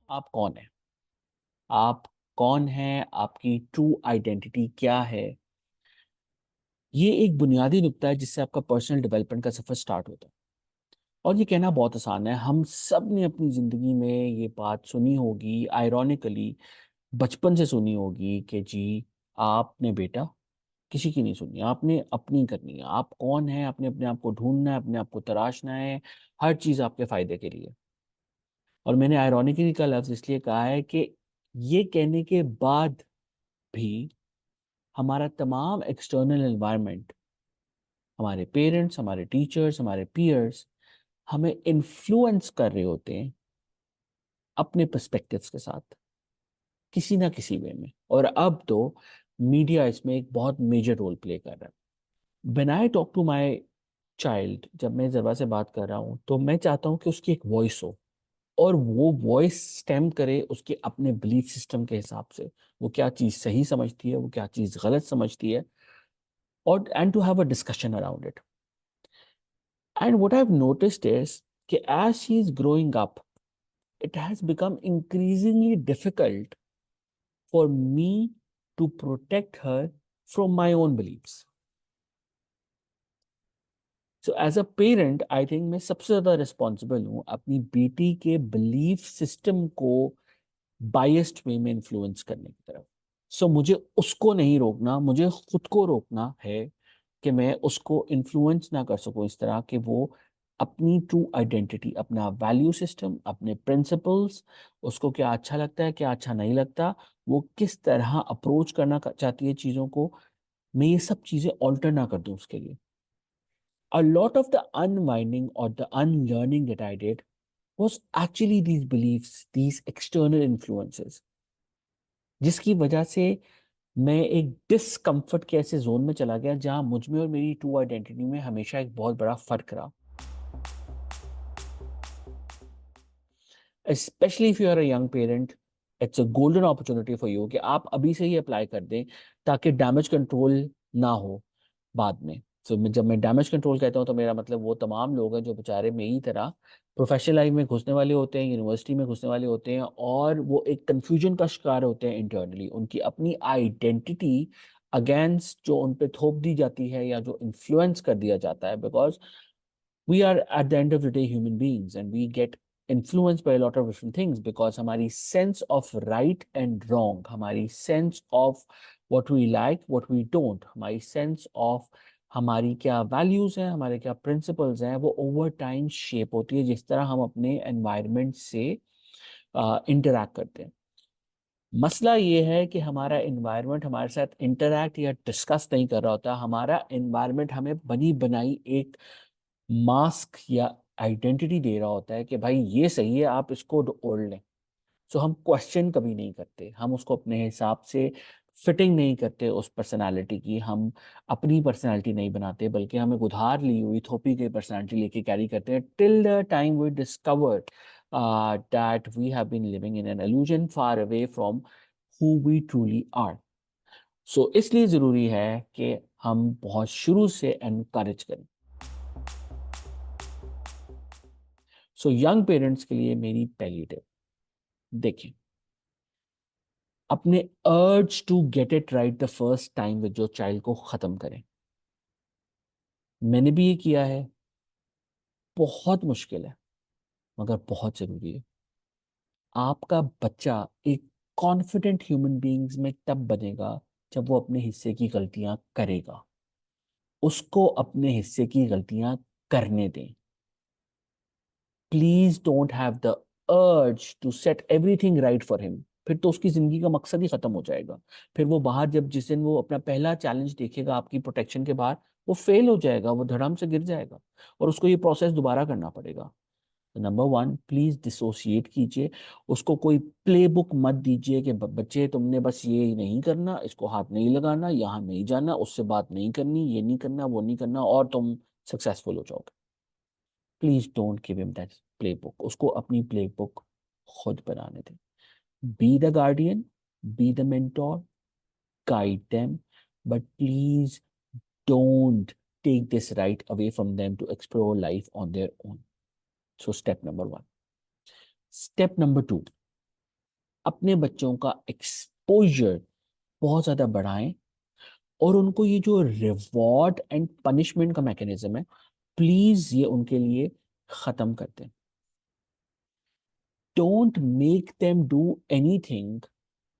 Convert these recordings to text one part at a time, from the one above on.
आप कौन है? आप कौन हैं? आपकी ट्रू आइडेंटिटी क्या है? ये एक बुनियादी नुक्ता है जिससे आपका पर्सनल डेवलपमेंट का सफर स्टार्ट होता है। और ये कहना बहुत आसान है, हम सब ने अपनी जिंदगी में ये बात सुनी होगी, आयरॉनिकली बचपन से सुनी होगी कि जी, आपने बेटा किसी की नहीं सुननी, आपने अपनी करनी है। आप कौन है? आपने अपने आप को ढूंढना है, अपने आप को तराशना है, हर चीज आपके फायदे के लिए। और मैंने आयरॉनिकली का लफ्ज इसलिए कहा है कि ये कहने के बाद भी हमारा तमाम एक्सटर्नल एनवायरनमेंट, हमारे पेरेंट्स, हमारे टीचर्स, हमारे पीयर्स हमें इन्फ्लुएंस कर रहे होते हैं अपने पर्सपेक्टिव्स के साथ, किसी ना किसी वे में। और अब तो मीडिया इसमें एक बहुत मेजर रोल प्ले कर रहा है। When I talk to my child, जब मैं जरा से बात कर रहा हूँ तो मैं चाहता हूँ कि उसकी एक वॉइस हो, और वो वॉइस स्टेम करे उसके अपने बिलीफ सिस्टम के हिसाब से। वो क्या चीज़ सही समझती है, वो क्या चीज़ गलत समझती है, और and to have a discussion around it. And what I have noticed is कि as she is growing up, it has become increasingly difficult for me to protect her from my own beliefs. So as a parent, I think मैं सबसे ज्यादा responsible हूँ अपनी बेटी के belief system को biased वे में इन्फ्लुएंस करने की तरफ। सो मुझे उसको नहीं रोकना, मुझे खुद को रोकना है कि मैं उसको इन्फ्लुएंस ना कर सकूं इस तरह कि वो अपनी ट्रू आइडेंटिटी, अपना वैल्यू सिस्टम, अपने प्रिंसिपल्स, उसको क्या अच्छा लगता है, क्या अच्छा नहीं लगता, वो किस तरह अप्रोच करना चाहती है चीज़ों को, मैं ये सब चीज़ें ऑल्टर ना कर दूं उसके लिए। A lot of the unwinding or the unlearning that I did was actually these beliefs, these external influences, जिसकी वजह से मैं एक डिसकंफर्ट के ऐसे जोन में चला गया जहां मुझ में और मेरी ट्रू आइडेंटिटी में हमेशा एक बहुत बड़ा फर्क रहा। Specially if you are a young parent, it's a golden opportunity for you कि आप अभी से ही अप्लाई कर दें ताकि डैमेज कंट्रोल ना हो बाद में। तो जब मैं डैमेज कंट्रोल कहता हूँ तो मेरा मतलब वो तमाम लोग हैं जो बेचारे मेरी तरह प्रोफेशनल लाइफ में घुसने वाले होते हैं, यूनिवर्सिटी में घुसने वाले होते हैं, और वो एक कंफ्यूजन का शिकार होते हैं इंटरनली। उनकी अपनी आइडेंटिटी अगेंस्ट जो उन पे थोप दी जाती है या जो इन्फ्लुएंस कर दिया जाता है, because we are at the end of the day human beings and we get influenced by a lot of different things, because हमारी sense of right and wrong, हमारी sense of what we like, what we don't, हमारी sense of हमारी क्या values हैं, हमारे क्या principles हैं, वो over time shape होती है जिस तरह हम अपने environment से interact करते हैं। मसला ये है कि हमारा environment हमारे साथ interact या discuss नहीं कर रहा होता, हमारा environment हमें बनी बनाई एक मास्क या आइडेंटिटी दे रहा होता है कि भाई ये सही है, आप इसको ओढ़ लें। सो हम क्वेश्चन कभी नहीं करते, हम उसको अपने हिसाब से फिटिंग नहीं करते उस पर्सनालिटी की, हम अपनी पर्सनालिटी नहीं बनाते, बल्कि हम एक उधार ली हुई थोपी गई पर्सनालिटी लेके कैरी करते हैं till the time we discover that we have been living in an illusion far away from who we truly are. So इसलिए ज़रूरी है कि हम बहुत शुरू से एनकरेज करें। सो यंग पेरेंट्स के लिए मेरी पहली टिप, देखें, अपने urge to get it right the first time with your child को खत्म करें। मैंने भी ये किया है, बहुत मुश्किल है मगर बहुत जरूरी है। आपका बच्चा एक कॉन्फिडेंट ह्यूमन बीइंग्स में तब बनेगा जब वो अपने हिस्से की गलतियां करेगा। उसको अपने हिस्से की गलतियां करने दें। Please don't have the urge to set everything right for him. फिर तो उसकी जिंदगी का मकसद ही खत्म हो जाएगा। फिर वो बाहर जब जिस दिन वो अपना पहला चैलेंज देखेगा आपकी प्रोटेक्शन के बाहर, वो फेल हो जाएगा, वो धड़ाम से गिर जाएगा, और उसको ये प्रोसेस दोबारा करना पड़ेगा। नंबर वन, प्लीज डिसोसिएट कीजिए। उसको कोई प्ले बुक मत दीजिए कि बच्चे तुमने बस ये नहीं करना, इसको हाथ नहीं लगाना, यहाँ नहीं जाना, उससे बात नहीं करनी, ये नहीं करना, वो नहीं करना, और तुम सक्सेसफुल हो जाओगे। Please don't give him that play book. उसको अपनी प्ले बुक खुद बनाने दें। Be the guardian, be the mentor, guide them, but please don't take this right away from them to explore life on their own. So, step number one. Step number two, अपने बच्चों का exposure बहुत ज़्यादा बढ़ाएं, और उनको ये जो रिवॉर्ड एंड पनिशमेंट का मैकेनिज्म है, प्लीज ये उनके लिए खत्म कर दें. Don't make them do anything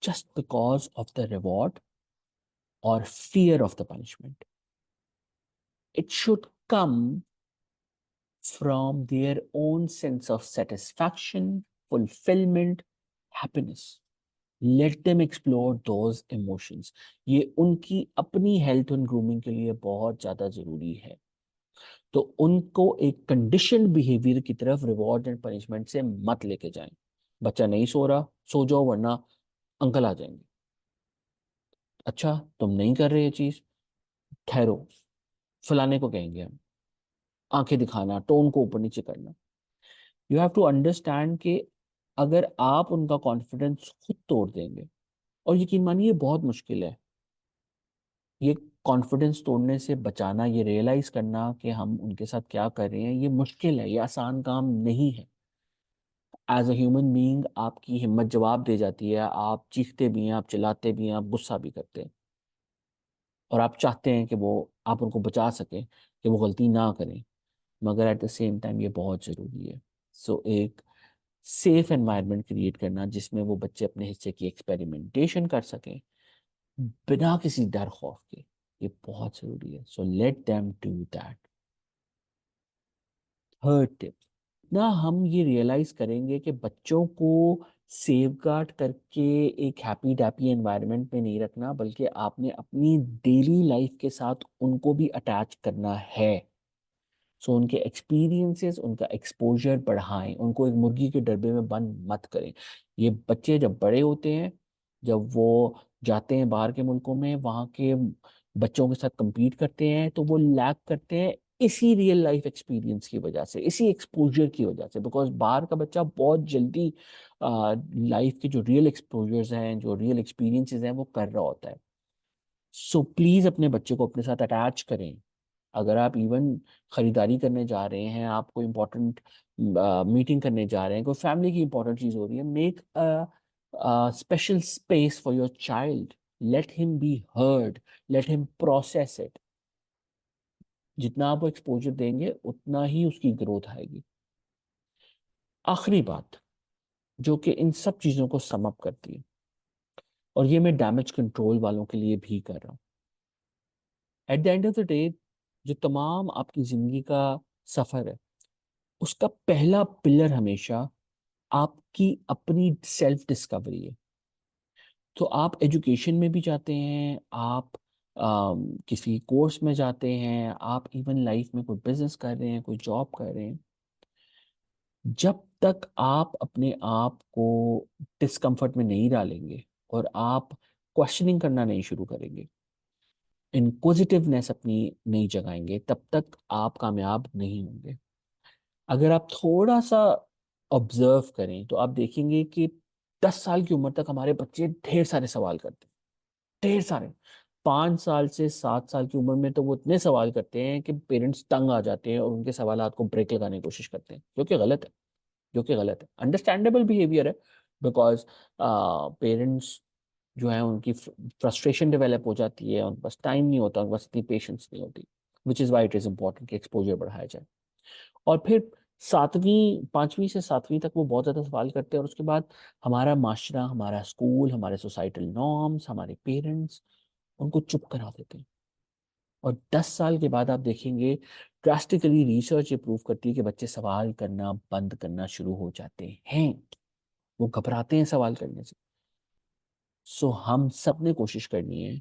just because of the reward or fear of the punishment. It should come from their own sense of satisfaction, fulfillment, happiness. Let them explore those emotions. ये उनकी अपनी health and grooming के लिए बहुत ज्यादा जरूरी है. तो उनको एक कंडीशन बिहेवियर की तरफ रिवॉर्ड एंड पनिशमेंट से मत लेके जाएं. बच्चा नहीं सो रहा, सो जाओ वरना अंकल आ जाएंगे. अच्छा तुम नहीं कर रहे ये चीज, ठहरो, फलाने को कहेंगे हम. आंखें दिखाना, टोन को ऊपर नीचे करना. यू हैव टू अंडरस्टैंड कि अगर आप उनका कॉन्फिडेंस खुद तोड़ देंगे, और यकीन मानिए बहुत मुश्किल है ये कॉन्फिडेंस तोड़ने से बचाना, ये रियलाइज करना कि हम उनके साथ क्या कर रहे हैं, ये मुश्किल है, ये आसान काम नहीं है. एज अ ह्यूमन बीइंग आपकी हिम्मत जवाब दे जाती है, आप चीखते भी हैं, आप चिल्लाते भी हैं, आप गुस्सा भी करते हैं, और आप चाहते हैं कि वो, आप उनको बचा सकें कि वो गलती ना करें, मगर एट द सेम टाइम ये बहुत ज़रूरी है. सो एक सेफ एनवायरनमेंट क्रिएट करना जिसमें वो बच्चे अपने हिस्से की एक्सपेरिमेंटेशन कर सकें बिना किसी डर खौफ के, ये बहुत ज़रूरी है. So let them do that. Third tip, ना हम ये रियलाइज करेंगे कि बच्चों को सेफगार्ड करके एक हैप्पी डैप्पी एनवायरनमेंट में नहीं रखना, बल्कि आपने अपनी डेली लाइफ के साथ उनको भी अटैच करना है. सो उनके एक्सपीरियंसेस, उनका एक्सपोजर बढ़ाएं, उनको एक मुर्गी के डब्बे में बंद मत करें. ये बच्चे जब बड़े होते हैं, जब वो जाते हैं बाहर के मुल्कों में, वहाँ के बच्चों के साथ compete करते हैं, तो वो लैक करते हैं इसी रियल लाइफ एक्सपीरियंस की वजह से, इसी एक्सपोजर की वजह से. बिकॉज बाहर का बच्चा बहुत जल्दी लाइफ के जो रियल एक्सपोजर्स हैं, जो रियल एक्सपीरियंसेस हैं, वो कर रहा होता है. सो प्लीज अपने बच्चे को अपने साथ अटैच करें. अगर आप इवन खरीदारी करने जा रहे हैं, आप कोई इंपॉर्टेंट मीटिंग करने जा रहे हैं, कोई फैमिली की इंपॉर्टेंट चीज हो रही है, make a special space for your child. Let him be heard, let him process it. जितना आप एक्सपोजर देंगे उतना ही उसकी ग्रोथ आएगी. आखिरी बात जो कि इन सब चीजों को सम अप करती है, और ये मैं डैमेज कंट्रोल वालों के लिए भी कर रहा हूँ. At the end of the day, जो तमाम आपकी जिंदगी का सफर है, उसका पहला पिलर हमेशा आपकी अपनी सेल्फ डिस्कवरी है. तो आप एजुकेशन में भी जाते हैं, आप किसी कोर्स में जाते हैं, आप इवन लाइफ में कोई बिजनेस कर रहे हैं, कोई जॉब कर रहे हैं, जब तक आप अपने आप को डिस्कम्फर्ट में नहीं डालेंगे और आप क्वेश्चनिंग करना नहीं शुरू करेंगे, इनक्विजिटिवनेस अपनी नहीं जगाएंगे, तब तक आप कामयाब नहीं होंगे. अगर आप थोड़ा सा ऑब्जर्व करें तो आप देखेंगे कि 10 साल की उम्र तक हमारे बच्चे ढेर सारे सवाल करते हैं, ढेर सारे. 5 साल से 7 साल की उम्र में तो वो इतने सवाल करते हैं कि पेरेंट्स तंग आ जाते हैं और उनके सवालात को ब्रेक लगाने की कोशिश करते हैं, जो कि गलत है, जो कि गलत है. अंडरस्टैंडेबल बिहेवियर है, बिकॉज पेरेंट्स जो है उनकी फ्रस्ट्रेशन डेवलप हो जाती है, उनके पास टाइम नहीं होता, उनके पास इतनी पेशेंस नहीं होती. Which is why it is important कि एक्सपोजर बढ़ाया जाए. और फिर 5वीं से 7वीं तक वो बहुत ज़्यादा सवाल करते हैं, और उसके बाद हमारा माशरा, हमारा स्कूल, हमारे सोसाइटल नॉर्म्स, हमारे पेरेंट्स उनको चुप करा देते हैं. और 10 साल के बाद आप देखेंगे, ड्रास्टिकली रिसर्च ये प्रूव करती है कि बच्चे सवाल करना बंद करना शुरू हो जाते हैं, वो घबराते हैं सवाल करने से. सो हम सब ने कोशिश करनी है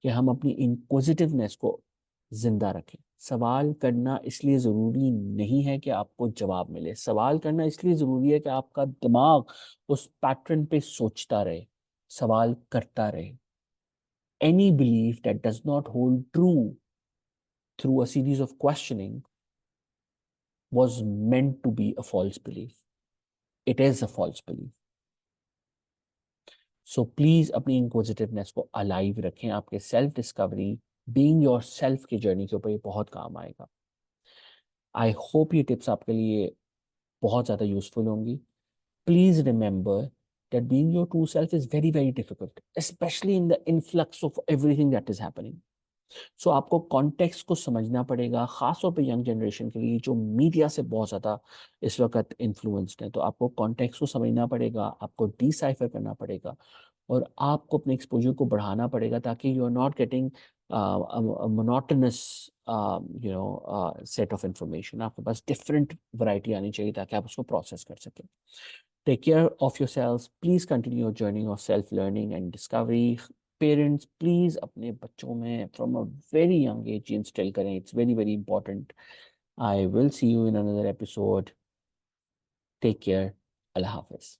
कि हम अपनी इंक्विजिटिवनेस को जिंदा रखें. सवाल करना इसलिए ज़रूरी नहीं है कि आपको जवाब मिले, सवाल करना इसलिए ज़रूरी है कि आपका दिमाग उस पैटर्न पे सोचता रहे, सवाल करता रहे. Any belief that does not hold true through a series of questioning was meant to be a false belief. It is a false belief. So please अपनी इंक्विजिटिवनेस को अलाइव रखें. आपके self discovery, being your self की journey के ऊपर ये बहुत काम आएगा. आई होप ये टिप्स आपके लिए बहुत ज़्यादा यूजफुल होंगी. Please remember that being your true self is very, very difficult, especially in the influx of everything that is happening. सो आपको कॉन्टेक्स्ट को समझना पड़ेगा, खासतौर पे यंग जनरेशन के लिए जो मीडिया से बहुत ज़्यादा इस वक्त इन्फ्लुएंस्ड है। तो आपको कॉन्टेक्स्ट को समझना पड़ेगा, आपको डिसाइफर करना पड़ेगा और आपको अपने एक्सपोजर को बढ़ाना पड़ेगा ताकि you are not getting monotonous set of information. आपके पास डिफरेंट वैरायटी आनी चाहिए ताकि आप उसको प्रोसेस कर सकें। Take care of yourselves. Please continue your journey of self-learning and discovery. Parents, please अपने बच्चों में from a very young age instill करें. It's very, very important. I will see you in another episode. Take care. Allah Hafiz.